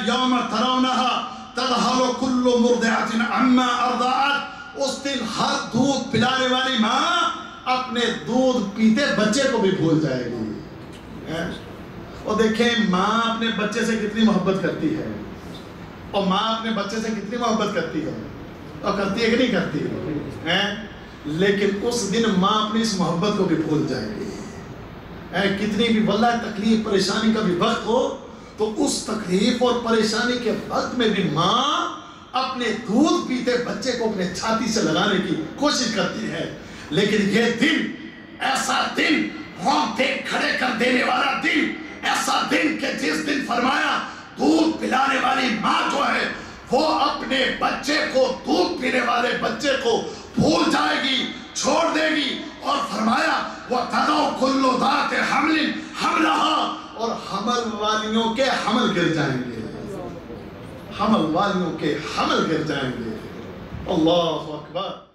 یوم ترونہا تذہل کل مرضعۃ عما ارضعت، اس دن ہر دودھ پلانے والی ماں اپنے دودھ پیتے بچے کو بھی بھول جائے گی۔ اور دیکھیں ماں اپنے بچے سے کتنی محبت کرتی ہے، اور ماں اپنے بچے سے کتنی محبت کرتی ہے، اور کرتی ہے کہ نہیں کرتی ہے، لیکن اس دن ماں اپنی اس محبت کو بھی بھول جائے گی۔ کتنی بھی واللہ تکلیف پریشانی کا بھی وقت ہو تو اس تکلیف اور پریشانی کے وقت میں بھی ماں اپنے دودھ پیتے بچے کو اپنے چھاتی سے لگانے کی کوشش کرتی ہے۔ لیکن یہ دن، ایسا دن، رونگٹے کھڑے کر دینے والا دن، ایسا دن کہ جس دن فرمایا دودھ پلانے والی ماں جو ہے وہ اپنے بچے کو، دودھ پینے والے بچے کو بھول جائے گی، چھوڑ دے گی، اور فرمایا وَتَضَعُ كُلُّ ذَاتِ حَمْلٍ حَمْلَهَا، اور حمل والیوں کے حمل گر جائیں گے، حمل والیوں کے حمل گر جائیں گے۔ اللہ اکبر۔